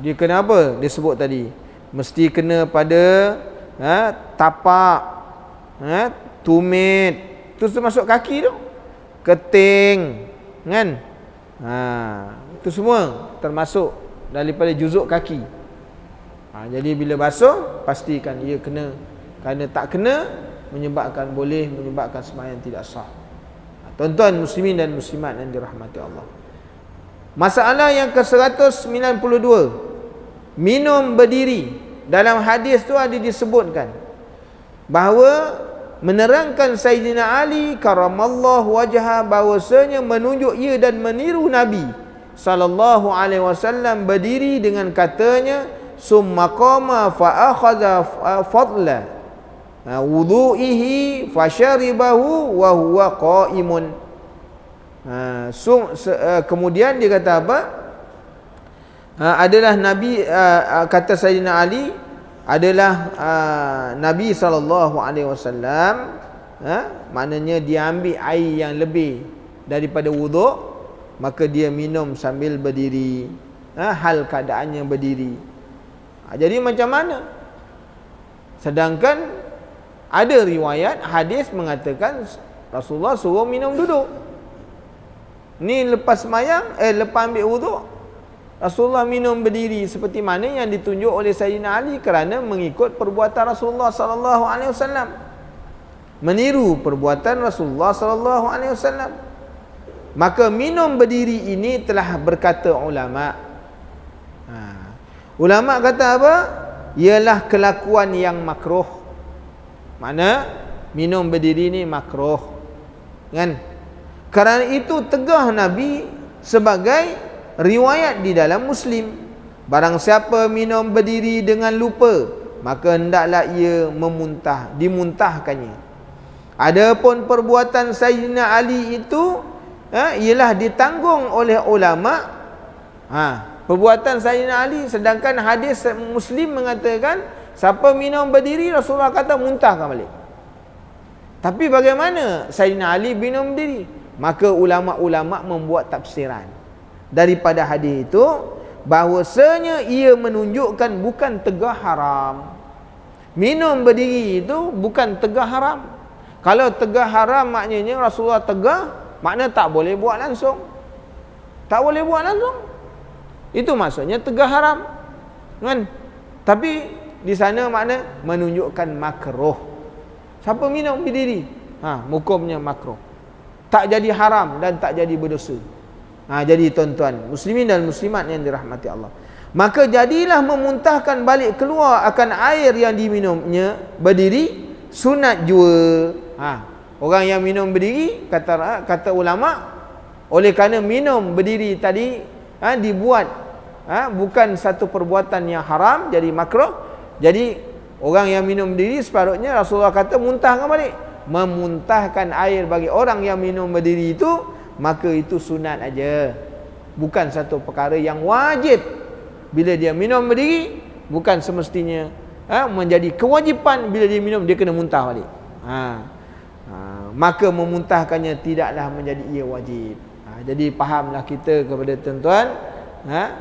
Dia kena apa? Dia sebut tadi mesti kena pada tapak, tumit, tu termasuk kaki tu, keting, kan? Itu semua termasuk daripada juzuk kaki. Jadi bila basuh pastikan ia kena. Kerana tak kena boleh menyebabkan sembahyang tidak sah. Tuan-tuan muslimin dan muslimat yang dirahmati Allah. Masalah yang ke-192, minum berdiri. Dalam hadis tu ada disebutkan bahawa menerangkan Sayyidina Ali karamallahu wajhah bahawasanya menunjuk ia dan meniru Nabi sallallahu alaihi wasallam berdiri dengan katanya summa qama fa akhadha fadla wudu'ihi fasharibahu wa huwa qa'imun. Kemudian dia kata apa? Adalah Nabi, kata Sayyidina Ali, adalah Nabi sallallahu alaihi wasallam, maknanya dia ambil air yang lebih daripada wuduk, maka dia minum sambil berdiri, hal keadaannya berdiri. Jadi macam mana? Sedangkan ada riwayat hadis mengatakan Rasulullah suruh minum duduk. Ni lepas sembahyang, lepas ambil wuduk, Rasulullah minum berdiri seperti mana yang ditunjuk oleh Sayyidina Ali kerana mengikut perbuatan Rasulullah sallallahu alaihi wasallam. Meniru perbuatan Rasulullah sallallahu alaihi wasallam. Maka minum berdiri ini telah berkata ulama. Ulama kata apa? Ialah kelakuan yang makruh. Mana minum berdiri ni makruh, kan? Kerana itu tegah Nabi sebagai riwayat di dalam Muslim. Barang siapa minum berdiri dengan lupa, maka hendaklah ia dimuntahkannya. Adapun perbuatan Sayyidina Ali itu ialah ditanggung oleh ulama. Perbuatan Sayyidina Ali, sedangkan hadis Muslim mengatakan siapa minum berdiri Rasulullah kata muntahkan balik. Tapi bagaimana Sayyidina Ali minum berdiri? Maka ulama-ulama membuat tafsiran daripada hadis itu bahawasanya ia menunjukkan bukan tegah haram. Minum berdiri itu bukan tegah haram. Kalau tegah haram maknanya Rasulullah tegah, makna tak boleh buat langsung. Tak boleh buat langsung. Itu maksudnya tegah haram, kan? Tapi di sana makna menunjukkan makruh. Siapa minum berdiri, hukumnya makruh. Tak jadi haram dan tak jadi berdosa. Jadi tuan-tuan muslimin dan muslimat yang dirahmati Allah, maka jadilah memuntahkan balik keluar akan air yang diminumnya berdiri sunat jua. Orang yang minum berdiri, kata ulama, oleh kerana minum berdiri tadi dibuat bukan satu perbuatan yang haram, jadi makruh. Jadi orang yang minum berdiri sepatutnya Rasulullah kata muntahkan balik. Memuntahkan air bagi orang yang minum berdiri itu, maka itu sunat aja, bukan satu perkara yang wajib. Bila dia minum berdiri, bukan semestinya menjadi kewajipan. Bila dia minum, dia kena muntah balik. Maka memuntahkannya tidaklah menjadi ia wajib. Jadi fahamlah kita kepada tuan-tuan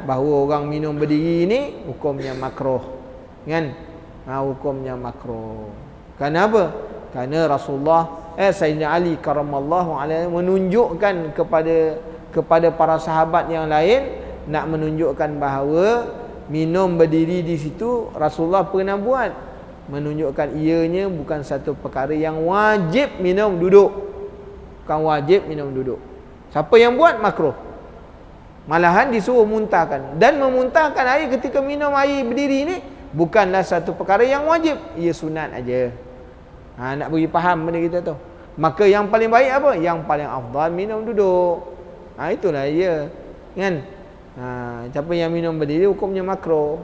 bahawa orang minum berdiri ini hukumnya makruh, kan? Hukumnya makruh. Kenapa? Kerana Rasulullah Sayyidina Ali karamallahu alaihi menunjukkan kepada para sahabat yang lain, nak menunjukkan bahawa minum berdiri di situ Rasulullah pernah buat, menunjukkan ianya bukan satu perkara yang wajib minum duduk. Bukan wajib minum duduk. Siapa yang buat makruh. Malahan disuruh muntahkan. Dan memuntahkan air ketika minum air berdiri ini bukanlah satu perkara yang wajib, ia sunat aja. Nak bagi faham benda kita tu. Maka yang paling baik apa? Yang paling afdal minum duduk. Itulah dia, kan? Siapa yang minum berdiri hukumnya makruh.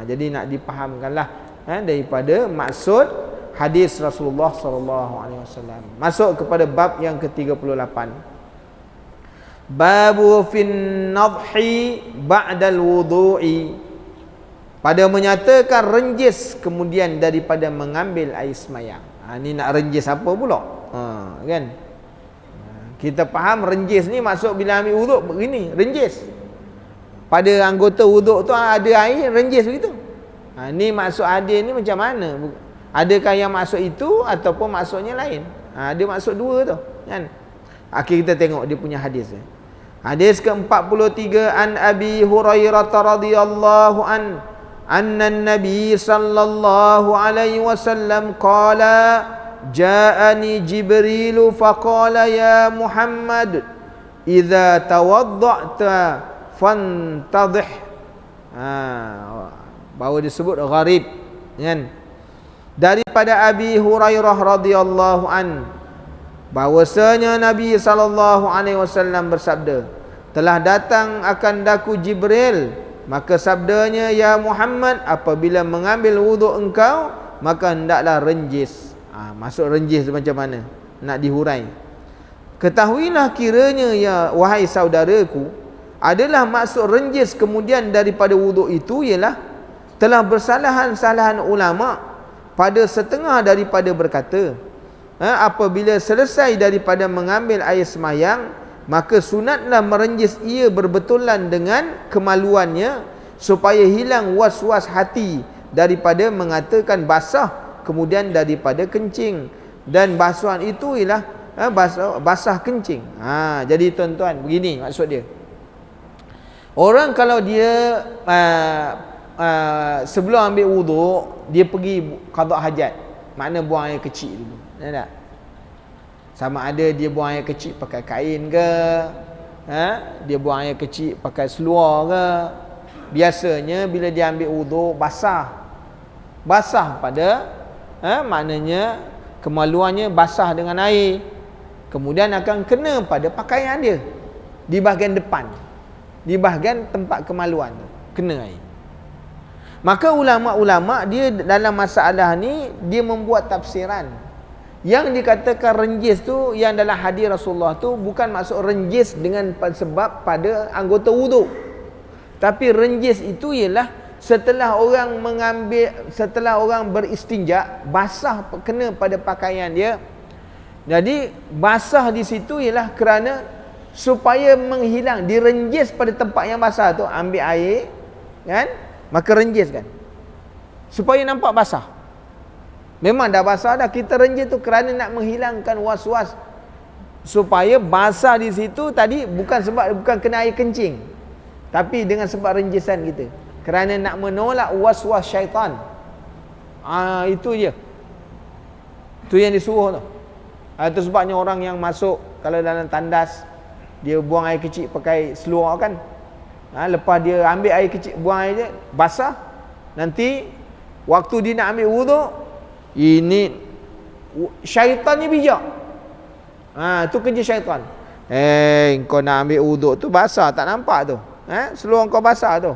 Jadi nak dipahamkanlah daripada maksud hadis Rasulullah sallallahu alaihi wasallam. Masuk kepada bab yang ke-38. Babu fin nadhi ba'dal wudu'i. Pada menyatakan renjis kemudian daripada mengambil air semayang. Ni nak renjis apa pula? Kan? Kita faham renjis ni maksud bila ambil wuduk begini, renjis. Pada anggota wuduk tu ada air, renjis begitu. Ni maksud hadis ni macam mana? Adakah yang maksud itu ataupun maksudnya lain? Ada maksud dua tu, kan? Akhir kita tengok dia punya hadis. Hadis ke-43, an Abi Hurairah radhiyallahu anna an-nabiy sallallahu alaihi wasallam qala ja'ani Jibril faqala ya Muhammad idza tawadda'ta fantadhih. Bahawa disebut gharib, kan? Daripada Abi Hurairah radhiyallahu bahwasanya Nabi sallallahu alaihi wasallam bersabda, telah datang akan daku Jibril, maka sabdanya, ya Muhammad, apabila mengambil wuduk engkau maka hendaklah renjis. Maksud renjis macam mana? Nak dihurai. Ketahuilah kiranya ya wahai saudaraku, adalah maksud renjis kemudian daripada wuduk itu ialah telah bersalahan-salahan ulama pada setengah daripada berkata, apabila selesai daripada mengambil air semayang, maka sunatlah merenjis ia berbetulan dengan kemaluannya, supaya hilang was-was hati daripada mengatakan basah kemudian daripada kencing. Dan basuhan itu ialah basah kencing. Jadi tuan-tuan, begini maksud dia. Orang kalau dia sebelum ambil wuduk, dia pergi qada hajat, makna buang air kecil dulu, tak? Sama ada dia buang air kecil pakai kain ke, dia buang air kecil pakai seluar ke. Biasanya bila dia ambil wuduk, basah pada maknanya kemaluannya basah dengan air, kemudian akan kena pada pakaian dia di bahagian depan, di bahagian tempat kemaluan tu kena air. Maka ulama-ulama dia dalam masalah ni dia membuat tafsiran. Yang dikatakan renjis tu yang dalam hadis Rasulullah tu bukan maksud renjis dengan sebab pada anggota wuduk. Tapi renjis itu ialah setelah orang beristinja, basah kena pada pakaian dia. Jadi basah di situ ialah kerana supaya menghilang, direnjis pada tempat yang basah tu, ambil air, kan? Maka renjis, kan? Supaya nampak basah. Memang dah basah dah, kita renjis tu kerana nak menghilangkan was-was, supaya basah di situ tadi bukan kena air kencing, tapi dengan sebab renjisan kita, kerana nak menolak was-was syaitan. Itu je. Tu yang disuruh tu. Itu sebabnya orang yang masuk kalau dalam tandas dia buang air kecil pakai seluar kan. Lepas dia ambil air kecil, buang air je, basah. Nanti waktu dia nak ambil wuduk, ini syaitan ni bijak. Tu kerja syaitan. Kau nak ambil wuduk tu basah, tak nampak tu. Seluar kau basah tu.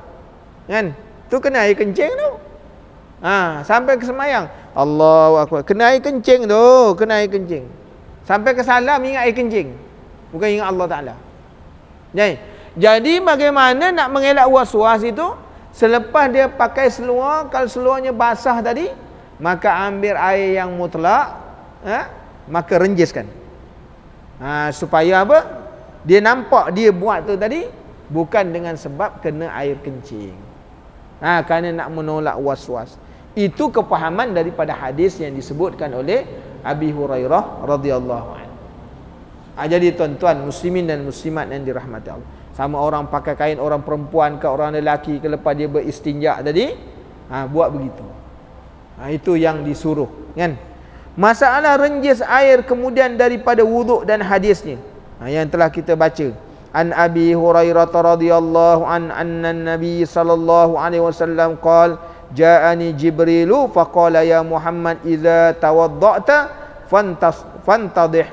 Kan? Tu kena air kencing tu. Sampai ke semayang, Allahu Akbar. Kena air kencing tu, kena air kencing. Sampai ke salam ingat air kencing. Bukan ingat Allah Taala. Jadi bagaimana nak mengelak was-was itu? Selepas dia pakai seluar, kalau seluarnya basah tadi, maka ambil air yang mutlak, maka renjiskan. Supaya apa? Dia nampak dia buat tu tadi bukan dengan sebab kena air kencing. Kerana nak menolak was-was. Itu kepahaman daripada hadis yang disebutkan oleh Abi Hurairah radhiyallahu anhu. Jadi tuan-tuan muslimin dan muslimat yang dirahmati Allah, sama orang pakai kain orang perempuan ke orang lelaki ke, lepas dia beristinja tadi, buat begitu. Itu yang disuruh, kan? Masalah renjis air kemudian daripada wuduk dan hadisnya yang telah kita baca. An Abi Hurairah radhiyallahu anna Nabi sallallahu alaihi wasallam qala ja'ani Jibrilu faqala ya Muhammad idza tawadda'ta fantadih.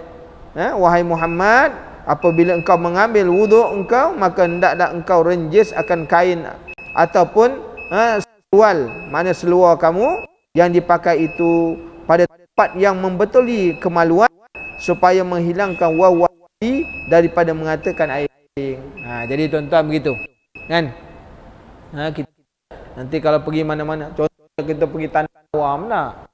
Wahai Muhammad, apabila engkau mengambil wuduk engkau, maka hendaklah engkau renjis akan kain ataupun seluar, mana seluar kamu yang dipakai itu pada tempat yang membetuli kemaluan, supaya menghilangkan wawai daripada mengatakan air kencing. Jadi tuan-tuan begitu, kan? Kita nanti kalau pergi mana-mana, contoh kita pergi tanah awam lah,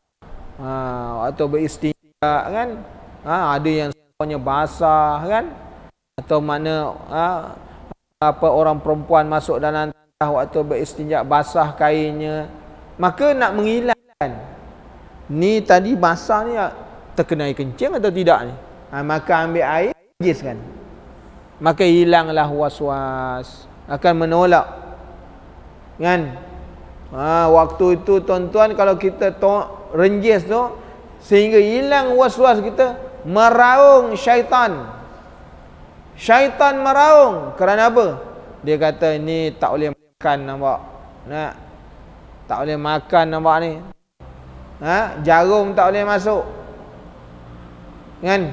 atau beristinja kan, ada yang semuanya basah kan, atau mana apa orang perempuan masuk dalam tanah waktu beristinja basah kainnya, maka nak menghilangkan ni tadi basah ni terkena air kencing atau tidak ni, maka ambil air renjiskan, maka hilanglah was-was, akan menolak, kan? Waktu itu tuan-tuan kalau kita renjis tu sehingga hilang was-was kita, meraung syaitan. Syaitan meraung kerana apa? Dia kata ni tak boleh makan nampak. Tak boleh makan nampak ni. Jarum tak boleh masuk. Kan?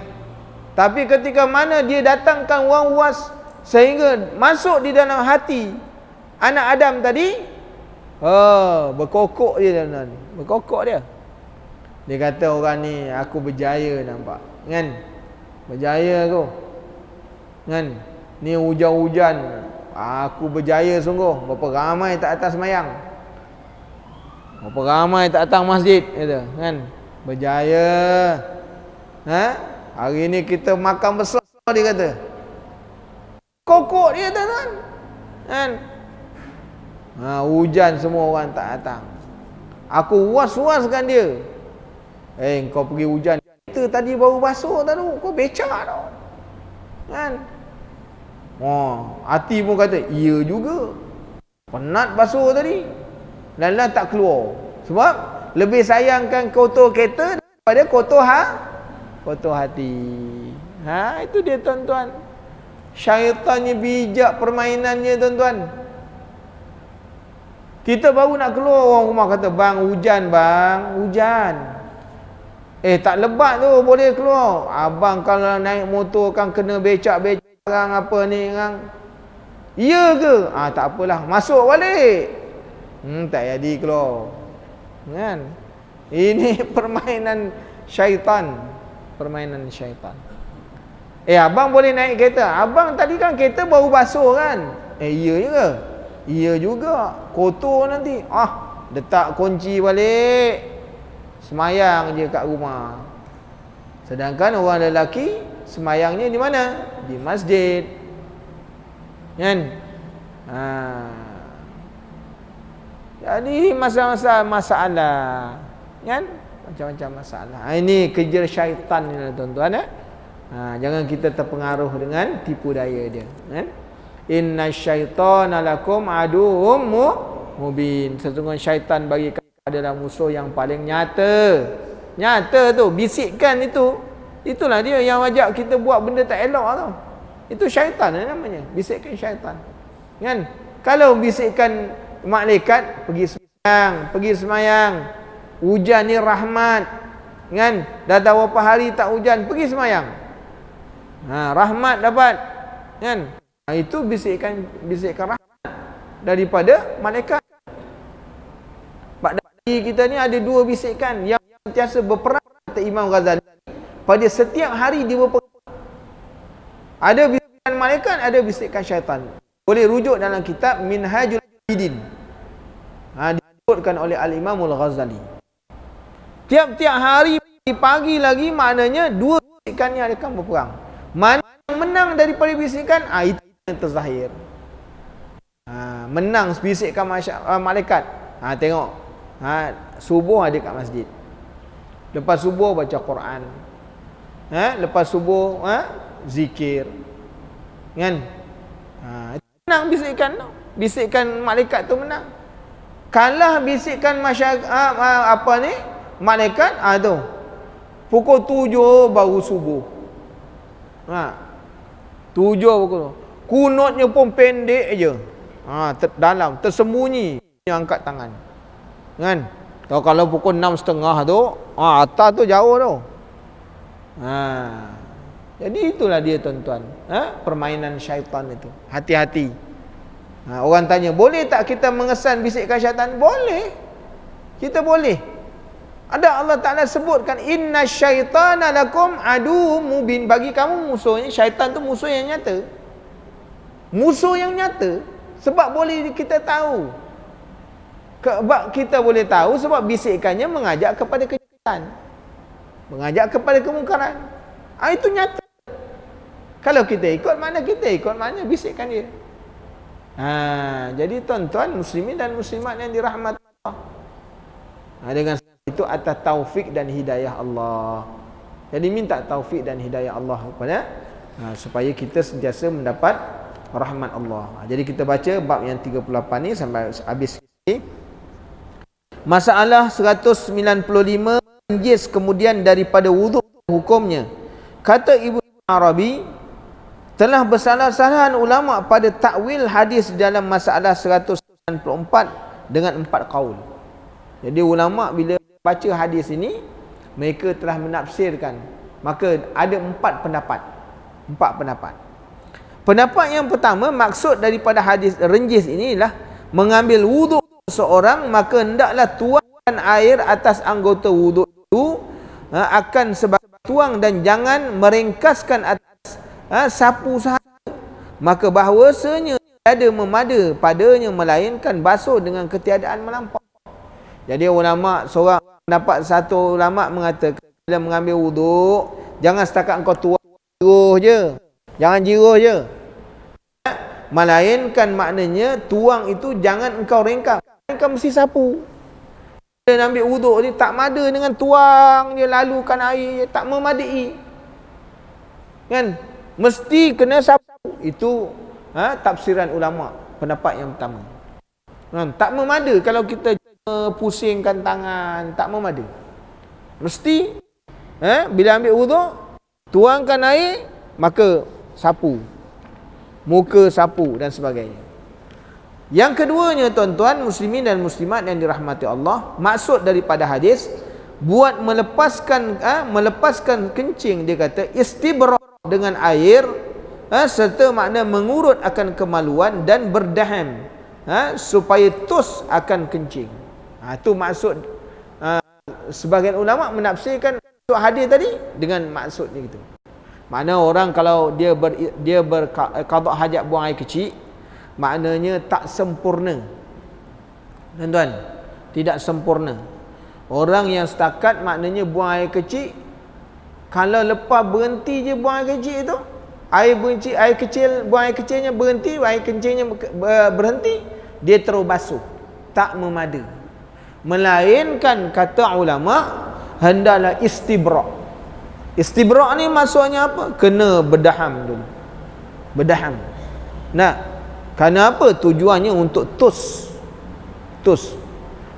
Tapi ketika mana dia datangkan was-was sehingga masuk di dalam hati anak Adam tadi, berkokok dia dalam ni. Berkokok dia. Dia kata orang ni aku berjaya nampak. Kan? Berjaya aku. Kan? Ni hujan-hujan. Aku berjaya sungguh. Berapa ramai tak atas semayang. Berapa ramai tak datang masjid. Kata. Kan? Berjaya. Hari ni kita makan besar dia kata. Kokok dia tuan-tuan. Kan? Hujan semua orang tak datang. Aku was-waskan dia. Kau pergi hujan, kita tadi baru basuh tadi, kau becak tu. Kan? Hati pun kata, iya juga. Penat basuh tadi. Lala tak keluar. Sebab lebih sayangkan kotor kereta daripada kotor hati. Itu dia tuan-tuan. Syaitannya bijak permainannya tuan-tuan. Kita baru nak keluar, orang rumah kata, bang hujan bang, hujan. Tak lebat tu boleh keluar. Abang kalau naik motor kan kena becak-becak apa ni kan. Ya ke? Tak apalah, masuk balik. Tak jadi keluar. Kan? Ini permainan syaitan. Permainan syaitan. Abang boleh naik kereta. Abang tadi kan kereta baru basuh kan? Iya ke? Iya juga. Kotor nanti. Letak kunci balik. Semayang je kat rumah. Sedangkan orang lelaki semayangnya di mana? Di masjid. Kan? Jadi masalah. Kan? Macam-macam masalah. Ini kerja syaitan ni tuan-tuan. Jangan kita terpengaruh dengan tipu daya dia. Kan? Inna syaitana lakum aduwwum mubin. Sesungguhnya syaitan bagi kamu adalah musuh yang paling nyata. Nyata tu, bisikkan itu. Itulah dia yang ajak kita buat benda tak elok tu. Itu syaitan namanya, bisikkan syaitan. Kan? Kalau bisikkan malaikat, pergi semayang. Hujan ni rahmat. Kan? Dah tahu berapa hari tak hujan, pergi semayang. Rahmat dapat. Kan? Itu bisikkan rahmat daripada malaikat. Pada diri kita ni ada dua bisikan yang sentiasa berperang, kata Imam Ghazali. Pada setiap hari dia berperang. Ada bisikan malaikat, ada bisikan syaitan. Boleh rujuk dalam kitab Minhajul Abidin. Disebutkan oleh Al-Imamul Ghazali. Tiap-tiap hari pagi lagi, maknanya dua bisikan ni akan berperang. Mana yang menang daripada bisikan, itu yang terzahir. Menang bisikan malaikat. Tengok. Subuh ada kat masjid. Lepas subuh baca Quran. Lepas subuh zikir. Kan? Menang bisikan tu. Bisikan malaikat tu menang. Kalah bisikan malaikat tu. Pukul 7 baru subuh. 7 pukul. Kunutnya pun pendek je. Dalam tersembunyi yang angkat tangan. Kan? Kalau pukul 6.30 tu, atas tu jauh tu. Jadi itulah dia tuan-tuan. Permainan syaitan itu. Hati-hati. Orang tanya, boleh tak kita mengesan bisikan syaitan? Boleh. Kita boleh. Ada Allah Ta'ala sebutkan, inna syaitana lakum adu mubin. Bagi kamu musuhnya, syaitan tu musuh yang nyata. Musuh yang nyata. Sebab boleh kita tahu. Sebab kita boleh tahu sebab bisikannya mengajak kepada kejahatan. Mengajak kepada kemungkaran. Itu nyata. Kalau kita ikut mana bisikan dia. Jadi tuan-tuan muslimin dan muslimat yang dirahmati Allah. Dengan itu atas taufik dan hidayah Allah. Jadi minta taufik dan hidayah Allah kepada supaya kita sentiasa mendapat rahmat Allah. Jadi kita baca bab yang 38 ni sampai habis. Masalah 195, najis kemudian daripada wuduk hukumnya. Kata Ibnu Arabi, telah bersalah-salahan ulama pada takwil hadis dalam masalah 194 dengan 4 qaul. Jadi ulama bila baca hadis ini, mereka telah menafsirkan. Maka ada 4 pendapat. 4 pendapat. Pendapat yang pertama, maksud daripada hadis renjis inilah mengambil wuduk seorang, maka hendaklah tuangkan air atas anggota wuduk itu akan sebagai tuang dan jangan meringkaskan atas sapu sahaja. Maka bahawasanya ada memada padanya melainkan basuh dengan ketiadaan melampau. Jadi ulama, seorang pendapat satu ulama mengatakan bila mengambil wuduk, jangan setakat engkau tuang jiruh je. Jangan jiruh je. Melainkan maknanya tuang itu jangan engkau ringkas. Engkau mesti sapu. Bila ambil wuduk ni tak mada dengan tuang je, lalukan air je, tak memadai. Kan? Mesti kena sapu. Itu tafsiran ulama, pendapat yang pertama. Kan? Tak memada kalau kita pusingkan tangan, tak memada. Mesti bila ambil wuduk, tuangkan air, maka sapu. Muka sapu dan sebagainya. Yang keduanya tuan-tuan muslimin dan muslimat yang dirahmati Allah, maksud daripada hadis buat melepaskan kencing, dia kata istibra dengan air serta makna mengurut akan kemaluan dan berdaham supaya tus akan kencing. Itu maksud sebahagian ulama menafsirkan maksud hadis tadi dengan maksud ni gitu. Makna orang kalau dia berqada hajat buang air kecil, maknanya tak sempurna. Tuan-tuan, tidak sempurna. Orang yang setakat maknanya buang air kecil, kalau lepas berhenti je buang air kecil itu, buang air kecilnya berhenti, air kencingnya berhenti, dia terus basuh, tak memada. Melainkan kata ulama, hendaklah istibra'. Istibra' ni maksudnya apa? Kena berdaham dulu. Berdaham. Kerana apa? Tujuannya untuk tus.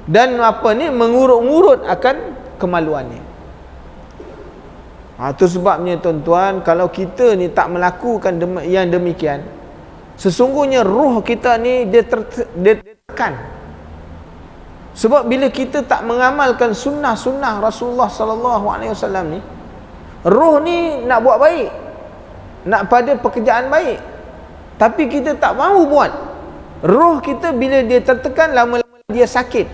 Dan apa ni? Mengurut-ngurut akan kemaluannya. Itu sebabnya tuan-tuan, kalau kita ni tak melakukan yang demikian, sesungguhnya roh kita ni dia tertekan. Sebab bila kita tak mengamalkan sunnah-sunnah Rasulullah sallallahu alaihi wasallam ni, roh ni nak buat baik, nak pada pekerjaan baik, tapi kita tak mahu buat. Roh kita bila dia tertekan, lama-lama dia sakit.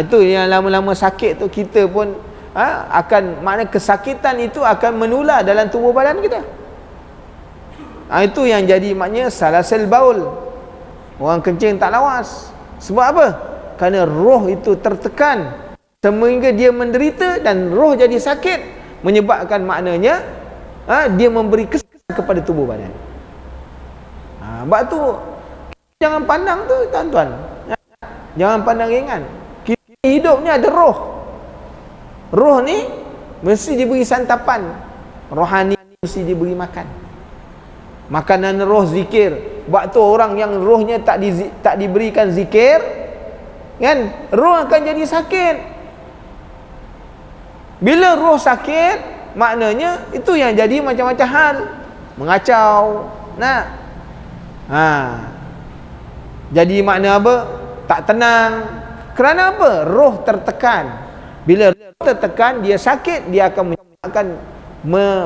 Itu yang lama-lama sakit tu, kita pun akan, makna kesakitan itu akan menular dalam tubuh badan kita. Itu yang jadi maknanya salasil baul, orang kencing tak lawas. Sebab apa? Kerana roh itu tertekan sehingga dia menderita, dan roh jadi sakit, menyebabkan maknanya dia memberi kesan kepada tubuh badan. Sebab tu jangan pandang tu tuan-tuan, jangan pandang ringan. Kita hidup ni ada roh. Roh ni mesti diberi santapan, rohani mesti diberi makan. Makanan roh zikir. Sebab tu orang yang rohnya tak diberikan zikir, kan, roh akan jadi sakit. Bila roh sakit, maknanya itu yang jadi macam-macam hal, mengacau, jadi makna apa? Tak tenang. Kerana apa? Roh tertekan. Bila roh tertekan, dia sakit, dia akan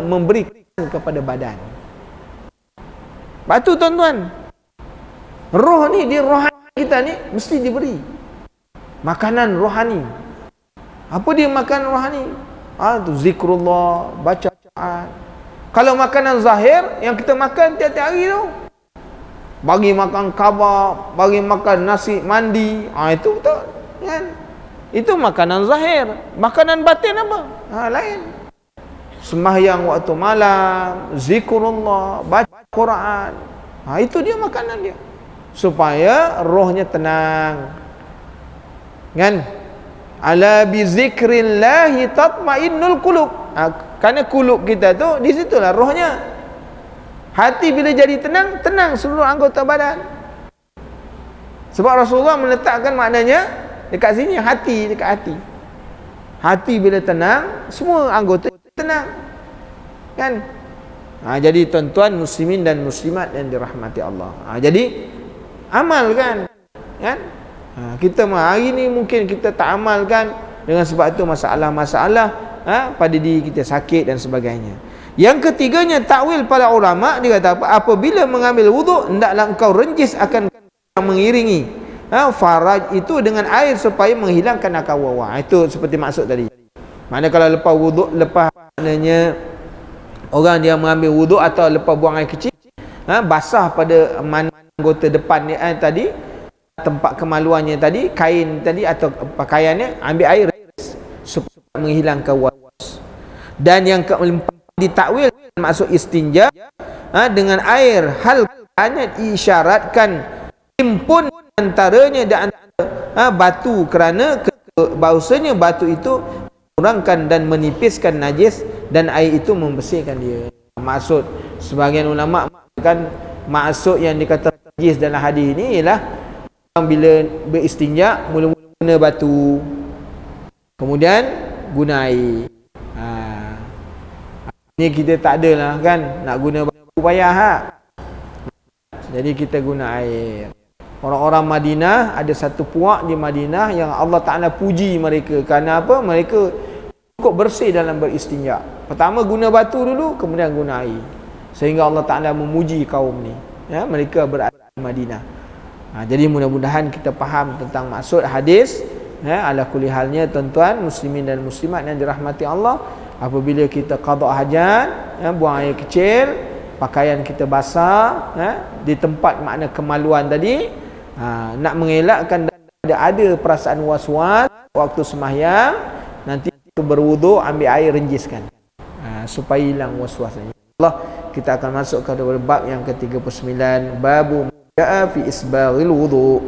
memberi kesan kepada badan. Sebab tu tuan-tuan, roh ni, dia rohani kita ni mesti diberi makanan rohani. Apa dia makanan rohani? Tu zikrullah, baca Quran. Kalau makanan zahir yang kita makan tiap-tiap hari tu, bagi makan kabab, bagi makan nasi mandi, itu betul, kan? Itu makanan zahir. Makanan batin apa? Lain. Sembahyang waktu malam, zikrullah, baca Quran, itu dia makanan dia, supaya rohnya tenang, kan? Ala bi zikrillahi tatmainnul qulub. Kerana kulub kita tu, di situlah rohnya. Hati bila jadi tenang, tenang seluruh anggota badan. Sebab Rasulullah meletakkan maknanya dekat sini, hati, dekat hati. Hati bila tenang, semua anggota tenang, kan? Jadi tuan-tuan muslimin dan muslimat yang dirahmati Allah, jadi amalkan, kan? Kita hari ni mungkin kita tak amalkan, dengan sebab itu masalah-masalah pada diri kita, sakit dan sebagainya. Yang ketiganya, takwil para ulama, dia kata apa? Apabila mengambil wuduk, hendaklah engkau renjis akan mengiringi faraj itu dengan air supaya menghilangkan akar wawa. Itu seperti maksud tadi. Mana kalau lepas wuduk, lepas maknanya orang dia mengambil wuduk atau lepas buang air kecil, basah pada mana anggota depan ni tadi, tempat kemaluannya tadi, kain tadi atau pakaiannya, ambil air supaya menghilangkan was. Dan yang keempat, ditakwil maksud istinja dengan air, hal hanya diisyaratkan timpun antaranya dan batu, kerana bahawasanya batu itu kurangkan dan menipiskan najis, dan air itu membersihkan dia. Maksud sebahagian ulama kan, maksud yang dikata najis dalam hadis ini ialah bila beristinja, mula-mula guna batu, kemudian guna air. Ni kita tak adalah, kan, nak guna batu payah, jadi kita guna air. Orang-orang Madinah, ada satu puak di Madinah yang Allah Ta'ala puji mereka. Kerana apa? Mereka cukup bersih dalam beristinja. Pertama guna batu dulu, kemudian guna air. Sehingga Allah Ta'ala memuji kaum ni, mereka berada di Madinah. Jadi mudah-mudahan kita faham tentang maksud hadis. Ala kulli halnya tuan-tuan muslimin dan muslimat yang dirahmati Allah, apabila kita qada hajat, buang air kecil, pakaian kita basah, di tempat makna kemaluan tadi, nak mengelakkan ada perasaan was-was waktu sembahyang, nanti berwuduk, ambil air, renjiskan, supaya hilang was-wasnya. Allah, kita akan masuk ke bab yang ke-39, babu ja'a fi isbaghil wudu.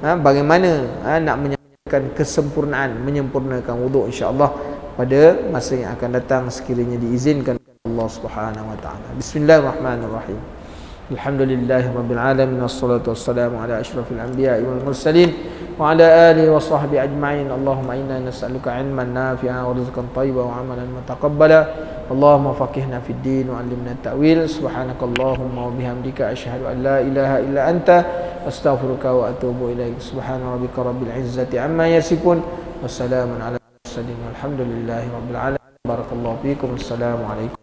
Bagaimana nak menyempurnakan kesempurnaan, menyempurnakan wuduk, insya-Allah pada masa yang akan datang sekiranya diizinkan Allah Subhanahu wa taala. Bismillahirrahmanirrahim. Alhamdulillahirabbil alamin, wassalatu wassalamu ala asyrafil anbiya'i wal mursalin wa ala alihi wa sahbihi ajma'in. Allahumma inna nas'aluka 'ilman nafi'an wa rizqan thayyiban wa 'amalan mutaqabbala. Allahumma faqihna fid din wa 'allimna at-ta'wil. Subhanakallahumma wa bihamdika asyhadu an la ilaha illa anta astaghfiruka wa atubu ilaik. Subhana rabbika rabbil izzati amma yasifun. Wassalamun ala mursalin walhamdulillahi rabbil alamin. Barakallahu fiikum. Assalamu alaikum.